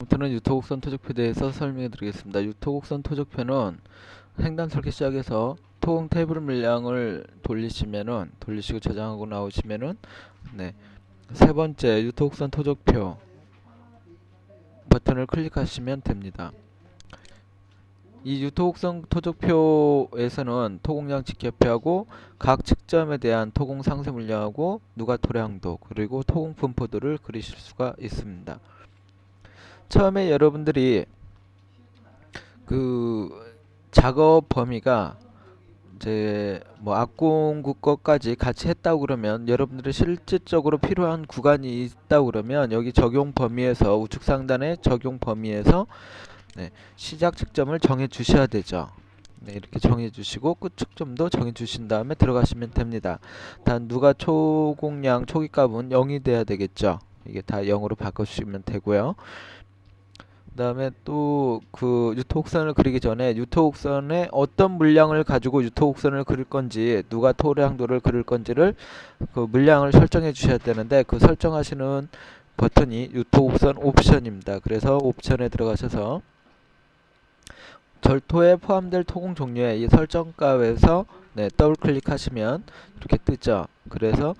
이번부터는 유토곡선 토적표에 대해서 설명해 드리겠습니다. 유토곡선 토적표는 횡단 설계 시작해서 토공 테이블 물량을 돌리시고 저장하고 나오시면은 세 번째 유토곡선 토적표 버튼을 클릭하시면 됩니다. 이 유토곡선 토적표에서는 토공량 직계표하고 각 측점에 대한 토공 상세 물량하고 누가 토량도 그리고 토공 분포도를 그리실 수가 있습니다. 처음에 여러분들이 그 작업 범위가 이제 뭐 악공구 것까지 같이 했다고 그러면 여러분들이 실질적으로 필요한 구간이 있다고 그러면 여기 적용 범위에서 우측 상단의 적용 범위에서 시작 측점을 정해 주셔야 되죠. 이렇게 정해 주시고 끝 측점도 정해 주신 다음에 들어가시면 됩니다. 단 누가 초공량 초기값은 0이 돼야 되겠죠. 이게 다 0으로 바꿔 주시면 되고요. 그 다음에 또 그 유토곡선을 그리기 전에 유토곡선에 어떤 물량을 가지고 유토곡선을 그릴 건지 누가 토량도를 그릴 건지를 그 물량을 설정해 주셔야 되는데 그 설정하시는 버튼이 유토곡선 옵션입니다. 그래서 옵션에 들어가셔서 절토에 포함될 토공 종류에 이 설정값에서 더블 클릭하시면 이렇게 뜨죠. 그래서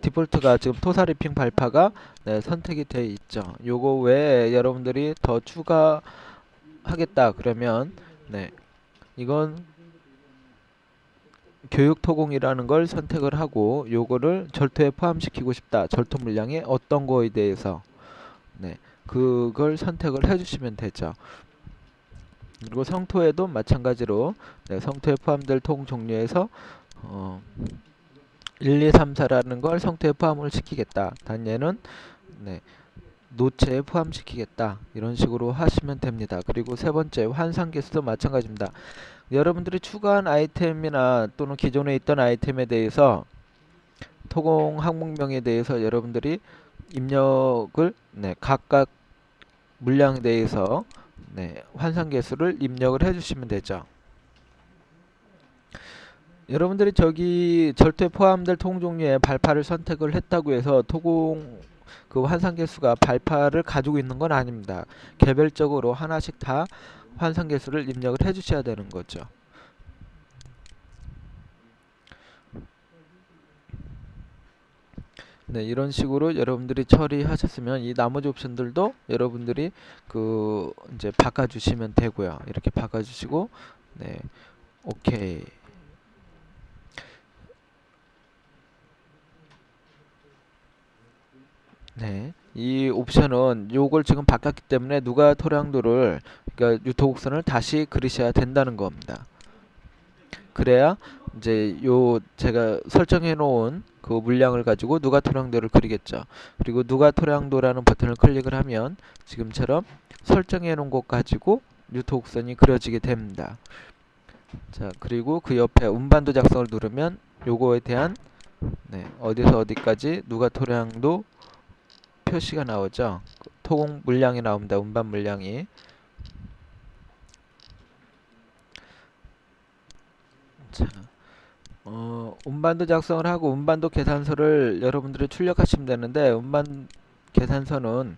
디폴트가 지금 토사 리핑 발파가 선택이 되어 있죠. 요거 외에 여러분들이 더 추가하겠다 그러면 이건 교육 토공이라는 걸 선택을 하고 요거를 절토에 포함시키고 싶다. 절토 물량이 어떤 거에 대해서 그걸 선택을 해주시면 되죠. 그리고 성토에도 마찬가지로 성토에 포함될 토공 종류에서 1, 2, 3, 4라는 걸 성토에 포함을 시키겠다. 단 얘는 노체에 포함시키겠다. 이런 식으로 하시면 됩니다. 그리고 세 번째 환상 개수도 마찬가지입니다. 여러분들이 추가한 아이템이나 또는 기존에 있던 아이템에 대해서 토공 항목명에 대해서 여러분들이 입력을 각각 물량에 대해서 환상 개수를 입력을 해주시면 되죠. 여러분들이 저기 절토에 포함될 토공 종류의 발파를 선택을 했다고 해서 토공 그 환상 개수가 발파를 가지고 있는 건 아닙니다. 개별적으로 하나씩 다 환상 개수를 입력을 해 주셔야 되는 거죠. 이런 식으로 여러분들이 처리하셨으면 이 나머지 옵션들도 여러분들이 그 이제 바꿔 주시면 되고요. 이렇게 바꿔 주시고 오케이. 이 옵션은 요걸 지금 바꿨기 때문에 누가 토량도를 그러니까 유토곡선을 다시 그리셔야 된다는 겁니다. 그래야 이제 요 제가 설정해 놓은 그 물량을 가지고 누가 토량도를 그리겠죠. 그리고 누가 토량도라는 버튼을 클릭을 하면 지금처럼 설정해 놓은 것 가지고 유토곡선이 그려지게 됩니다. 자, 그리고 그 옆에 운반도 작성을 누르면 요거에 대한 어디서 어디까지 누가 토량도 표시가 나오죠. 토공 물량이 나옵니다. 운반 물량이. 자, 운반도 작성을 하고 운반도 계산서를 여러분들이 출력하시면 되는데 운반 계산서는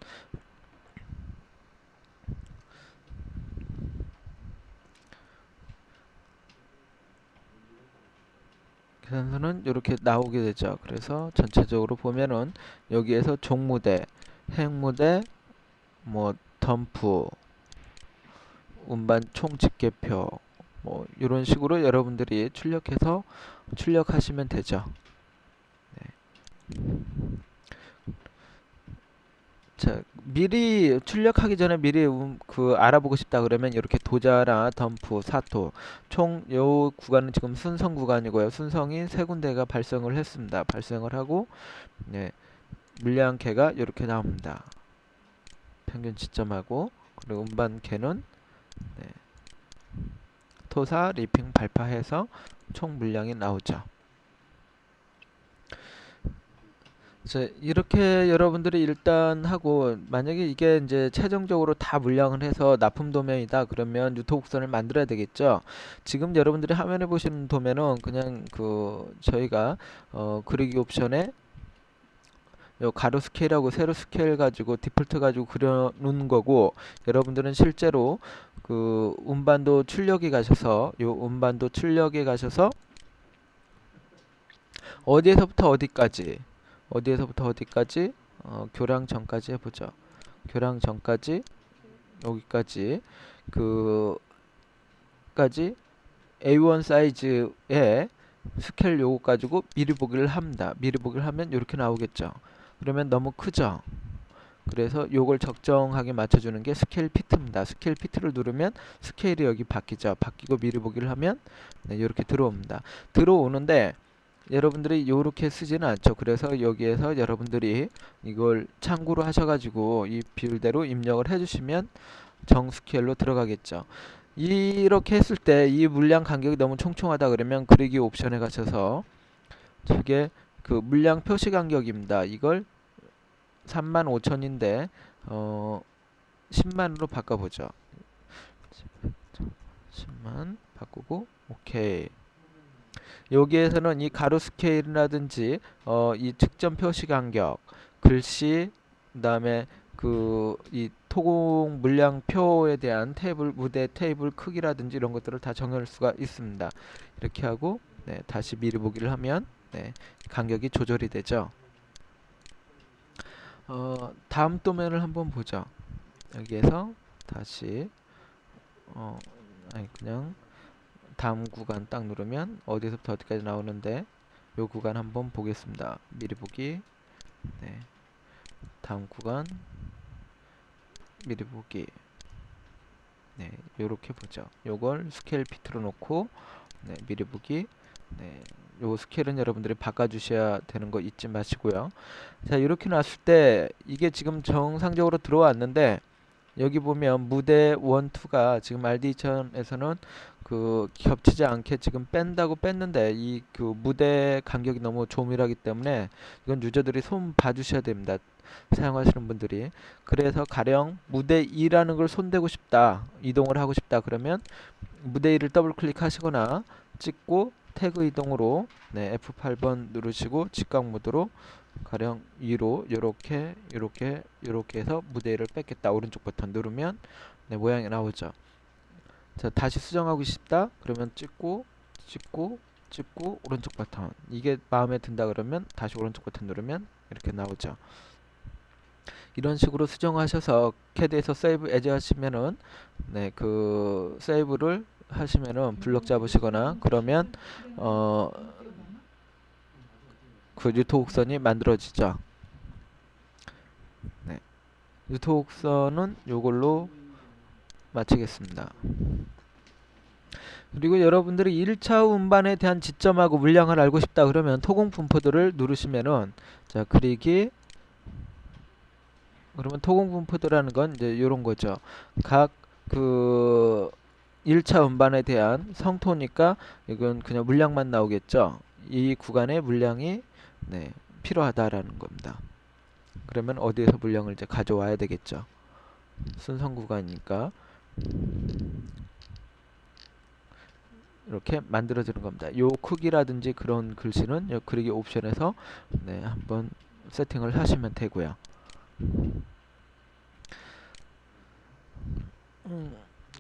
이렇게 나오게 되죠. 그래서 전체적으로 보면은 여기에서 종무대, 행무대, 뭐 덤프, 운반 총 집계표 뭐 이런 식으로 여러분들이 출력하시면 되죠. 자, 미리 출력하기 전에 미리 그 알아보고 싶다 그러면 이렇게 도자나 덤프, 사토 총 요 구간은 지금 순성 구간이고요. 순성이 세 군데가 발생을 했습니다. 발생을 하고 물량계가 이렇게 나옵니다. 평균 지점하고 그리고 운반계는 토사, 리핑, 발파해서 총 물량이 나오죠. 자, 이렇게 여러분들이 일단 하고 만약에 이게 이제 최종적으로 다 물량을 해서 납품 도면이다 그러면 유토곡선을 만들어야 되겠죠. 지금 여러분들이 화면에 보시는 도면은 그냥 그 저희가 그리기 옵션에 요 가로 스케일하고 세로 스케일 가지고 디폴트 가지고 그려 놓는 거고, 여러분들은 실제로 그 운반도 출력에 가셔서 요 운반도 출력에 가셔서 어디에서부터 어디까지, 어디에서부터 어디까지, 교량 전까지 해보죠. 교량 전까지 여기까지, 그까지 A1 사이즈의 스케일 요거 가지고 미리 보기를 합니다. 미리 보기를 하면 이렇게 나오겠죠. 그러면 너무 크죠. 그래서 요걸 적정하게 맞춰주는 게 스케일 피트입니다. 스케일 피트를 누르면 스케일이 여기 바뀌죠. 바뀌고 미리 보기를 하면 네, 이렇게 들어옵니다. 들어오는데 여러분들이 요렇게 쓰지는 않죠. 그래서 여기에서 여러분들이 이걸 참고로 하셔가지고 이 비율대로 입력을 해주시면 정스케일로 들어가겠죠. 이렇게 했을 때 이 물량 간격이 너무 총총하다 그러면 그리기 옵션에 가셔서 저게 그 물량 표시 간격입니다. 이걸 35,000인데 10만으로 바꿔보죠. 10만 바꾸고 오케이. 여기에서는 이 가로 스케일이라든지 이 측정 표시 간격, 글씨, 그다음에 그 이 토공 물량표에 대한 테이블 무대 테이블 크기라든지 이런 것들을 다 정할 수가 있습니다. 이렇게 하고 네, 다시 미리 보기를 하면 네, 간격이 조절이 되죠. 다음 도면을 한번 보죠. 여기에서 다시 아니 그냥 다음 구간 딱 누르면 어디서부터 어디까지 나오는데 요 구간 한번 보겠습니다. 미리 보기. 네. 다음 구간 미리 보기. 네. 요렇게 보죠. 요걸 스케일 피트로 놓고 네, 미리 보기. 네. 요 스케일은 여러분들이 바꿔 주셔야 되는 거 잊지 마시고요. 자, 이렇게 놨을 때 이게 지금 정상적으로 들어왔는데 여기 보면 무대 1, 2가 지금 RD2000에서는 그 겹치지 않게 지금 뺀다고 뺐는데 이 그 무대 간격이 너무 조밀하기 때문에 이건 유저들이 손 봐주셔야 됩니다. 사용하시는 분들이. 그래서 가령 무대 2라는 걸 손대고 싶다, 이동을 하고 싶다 그러면 무대 2를 더블 클릭하시거나 찍고 태그 이동으로 네, F8번 누르시고 직각 모드로 가령 위로 요렇게 해서 무대 1을 뺏겠다 오른쪽 버튼 누르면 네, 모양이 나오죠. 자, 다시 수정하고 싶다 그러면 찍고 오른쪽 버튼, 이게 마음에 든다 그러면 다시 오른쪽 버튼 누르면 이렇게 나오죠. 이런 식으로 수정하셔서 캐드에서 세이브 에즈 하시면은 네, 그 세이브를 하시면은 블럭 잡으시거나 그러면 그 유토 곡선이 만들어지죠. 네. 유토 곡선은 요걸로 마치겠습니다. 그리고 여러분들이 1차 운반에 대한 지점하고 물량을 알고 싶다 그러면 토공 분포도를 누르시면은 자, 그리기. 그러면 토공 분포도라는 건 이제 요런 거죠. 각 그 1차 운반에 대한 성토니까 이건 그냥 물량만 나오겠죠. 이 구간에 물량이 네, 필요하다라는 겁니다. 그러면 어디에서 물량을 이제 가져와야 되겠죠. 순선 구간이니까 이렇게 만들어지는 겁니다. 요 크기라든지 그런 글씨는 요 그리기 옵션에서 네, 한번 세팅을 하시면 되고요.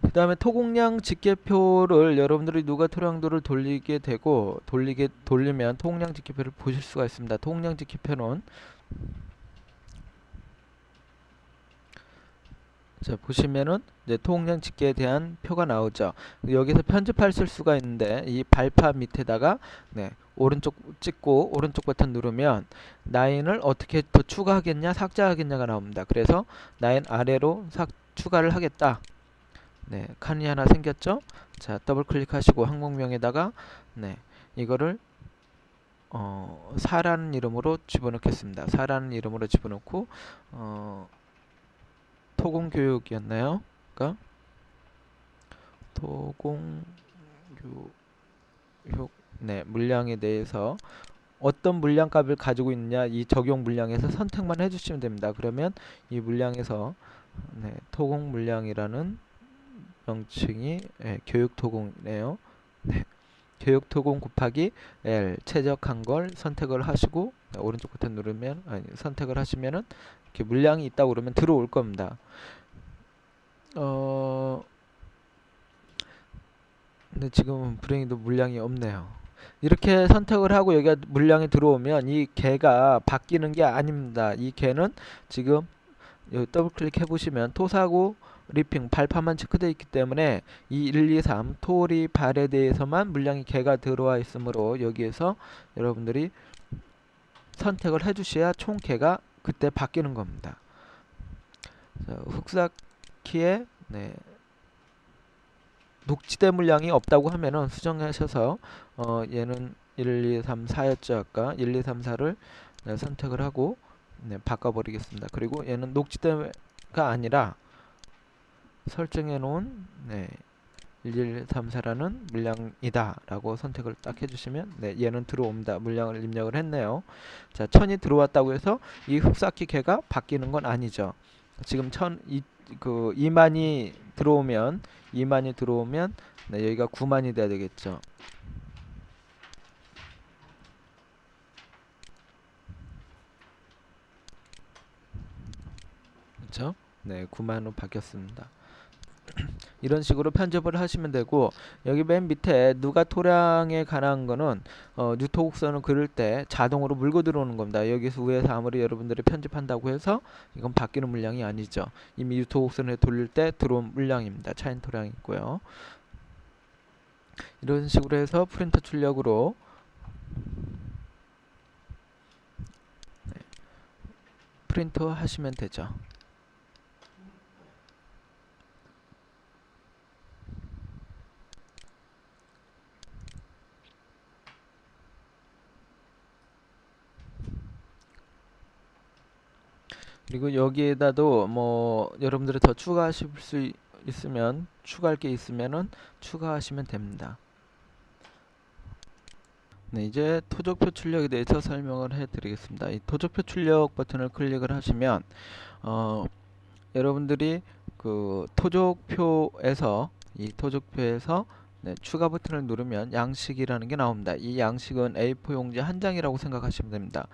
그 다음에 토공량 집계표를 여러분들이 누가 토량도를 돌리게 되고 돌리면 토공량 집계표를 보실 수가 있습니다. 토공량 집계표는 자, 보시면은 이제 토공량 집계에 대한 표가 나오죠. 여기서 편집하실 수가 있는데 이 발판 밑에다가 네, 오른쪽 찍고 오른쪽 버튼 누르면 라인을 어떻게 더 추가하겠냐 삭제하겠냐가 나옵니다. 그래서 라인 아래로 추가를 하겠다. 네, 칸이 하나 생겼죠? 자, 더블 클릭하시고 항목명에다가 네, 이거를 4라는 이름으로 집어넣겠습니다. 4라는 이름으로 집어넣고 토공교육이었나요? 그러니까 토공교육 네, 물량에 대해서 어떤 물량값을 가지고 있느냐 이 적용 물량에서 선택만 해주시면 됩니다. 그러면 이 물량에서 네, 토공 물량이라는 명칭이 교육 토공이네요. 네, 교육 토공 곱하기 L 최적한 걸 선택을 하시고 오른쪽 버튼 누르면 선택을 하시면은 이렇게 물량이 있다고 그러면 들어올 겁니다. 근데 지금 불행히도 물량이 없네요. 이렇게 선택을 하고 여기가 물량이 들어오면 이 개가 바뀌는 게 아닙니다. 이 개는 지금 여기 더블 클릭해 보시면 토사고 리핑 발파만 체크되어 있기 때문에 이 1, 2, 3 토리 발에 대해서만 물량이 개가 들어와 있으므로 여기에서 여러분들이 선택을 해 주셔야 총 개가 그때 바뀌는 겁니다. 자, 흑사키에 녹지대 물량이 없다고 하면은 수정하셔서 얘는 1, 2, 3, 4였죠. 아까 1, 2, 3, 4를 선택을 하고 바꿔버리겠습니다. 그리고 얘는 녹지대가 아니라 설정해 놓은 1, 2, 3, 4라는 물량이다 라고 선택을 딱 해주시면 얘는 들어옵니다. 물량을 입력을 했네요. 자, 1000이 들어왔다고 해서 이 흡사키 개가 바뀌는 건 아니죠. 지금 2만이 들어오면 여기가 9만이 돼야 되겠죠. 그렇죠? 9만으로 바뀌었습니다. 이런 식으로 편집을 하시면 되고, 여기 맨 밑에 누가 토량에 관한 거는 뉴토 곡선을 그릴 때 자동으로 물고 들어오는 겁니다. 여기서 위에서 아무리 여러분들이 편집한다고 해서 이건 바뀌는 물량이 아니죠. 이미 뉴토 곡선을 돌릴 때 들어온 물량입니다. 차인 토량이 있고요. 이런 식으로 해서 프린터 출력으로 프린터 하시면 되죠. 그리고 여기에다도 뭐 여러분들이 더 추가하실 수 있으면 추가할 게 있으면은 추가하시면 됩니다. 이제 토적표 출력에 대해서 설명을 해드리겠습니다. 이 토적표 출력 버튼을 클릭을 하시면 여러분들이 그 토적표에서 추가 버튼을 누르면 양식이라는 게 나옵니다. 이 양식은 A4 용지 한 장이라고 생각하시면 됩니다.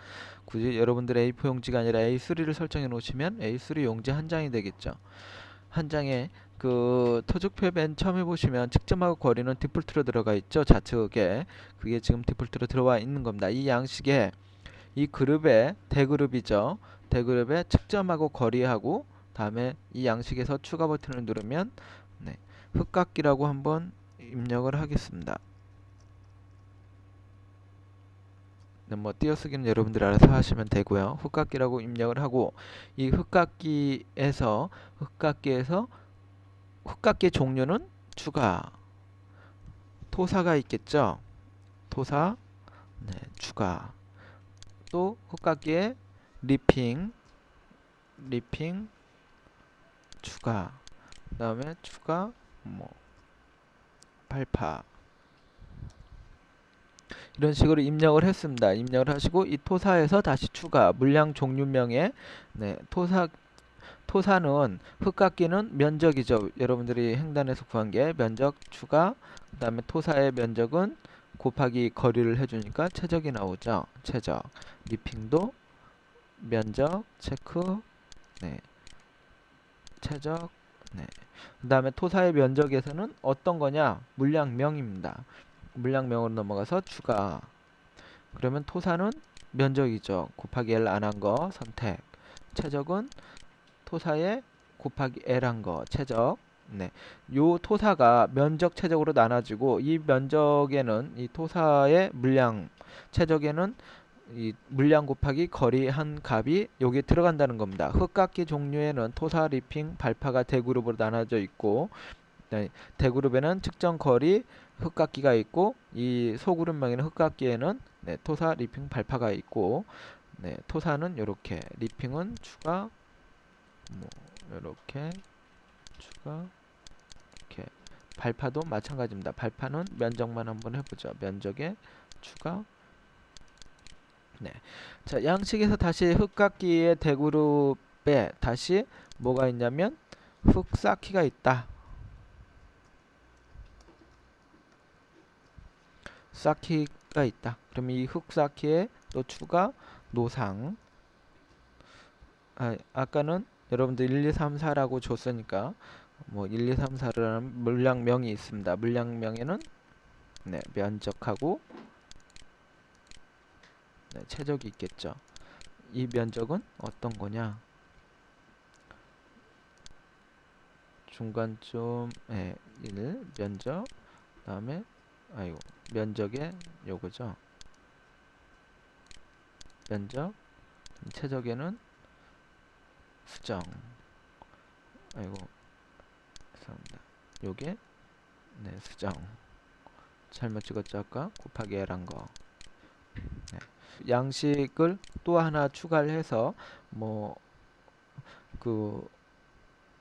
굳이 여러분들 A4 용지가 아니라 A3를 설정해 놓으시면 A3 용지 한 장이 되겠죠. 한 장에 그 토적표 맨 처음에 보시면 측정하고 거리는 디폴트로 들어가 있죠. 좌측에 그게 지금 디폴트로 들어와 있는 겁니다. 이 양식에 이 그룹의 대그룹이죠. 대그룹의 측정하고 거리하고 다음에 이 양식에서 추가 버튼을 누르면 흑각기라고 한번 입력을 하겠습니다. 뭐 띄어쓰기는 여러분들이 알아서 하시면 되고요. 흑각기라고 입력을 하고 이 흑각기에서 흑각기의 종류는 추가 토사가 있겠죠. 토사 추가 또 흑각기의 리핑 추가 그 다음에 추가 뭐 발파 이런 식으로 입력을 했습니다. 입력을 하시고 이 토사에서 다시 추가 물량 종류명에 토사는 흑각기는 면적이죠. 여러분들이 횡단에서 구한 게 면적 추가 그 다음에 토사의 면적은 곱하기 거리를 해주니까 최적이 나오죠. 최적 리핑도 면적 체크 최적 그 다음에 토사의 면적에서는 어떤 거냐 물량명입니다. 물량명으로 넘어가서 추가 그러면 토사는 면적이죠. 곱하기 L 안 한 거 선택 최적은 토사에 곱하기 L 한 거 최적 요 토사가 면적 최적으로 나눠지고 이 면적에는 이 토사의 물량 최적에는 이 물량 곱하기 거리 한 값이 여기에 들어간다는 겁니다. 흑각기 종류에는 토사, 리핑, 발파가 대그룹으로 나눠져 있고 대그룹에는 측정 거리 흑각기가 있고 이 소그룹명에는 흑각기에는 토사, 리핑, 발파가 있고 토사는 이렇게 리핑은 추가 뭐 이렇게 추가 이렇게 발파도 마찬가지입니다. 발파는 면적만 한번 해보죠. 면적에 추가 자 양식에서 다시 흑각기의 대그룹에 다시 뭐가 있냐면 흑사키가 있다. 쌓기가 있다. 그럼 이 흑사키에 또 추가 노상. 아까는 여러분들 1, 2, 3, 4라고 줬으니까 뭐 1, 2, 3, 4라는 물량명이 있습니다. 물량명에는 네, 면적하고 네, 최적이 있겠죠. 이 면적은 어떤 거냐? 중간쯤 1 면적 그다음에 면적의 요거죠. 면적 최적에는 수정 죄송합니다. 요게 네, 수정 잘못 찍었죠 아까 곱하기 L한 거. 네. 양식을 또 하나 추가를 해서 뭐 그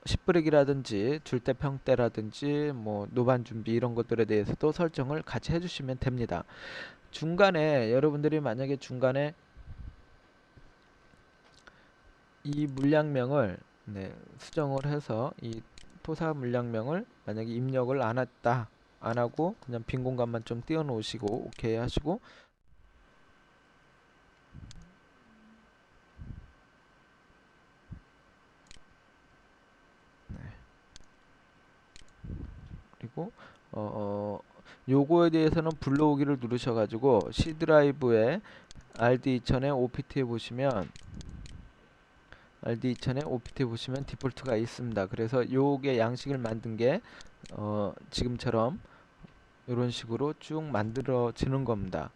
10브렉이라든지 줄대평대라든지 뭐 노반 준비 이런 것들에 대해서도 설정을 같이 해주시면 됩니다. 중간에 여러분들이 만약에 중간에 이 물량명을 네, 수정을 해서 이 토사 물량명을 만약에 입력을 안 했다 안 하고 그냥 빈 공간만 좀 띄워 놓으시고 오케이 하시고 네. 그리고 요거에 대해서는 불러오기를 누르셔가지고 C 드라이브에 RD2000에 OPT에 보시면 RD2000에 OPT에 보시면 디폴트가 있습니다. 그래서 요게 양식을 만든 게 지금처럼 이런 식으로 쭉 만들어지는 겁니다.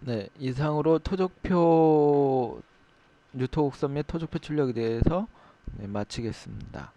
네, 이상으로 토적표 뉴토 곡선 및 토적표 출력에 대해서 네, 마치겠습니다.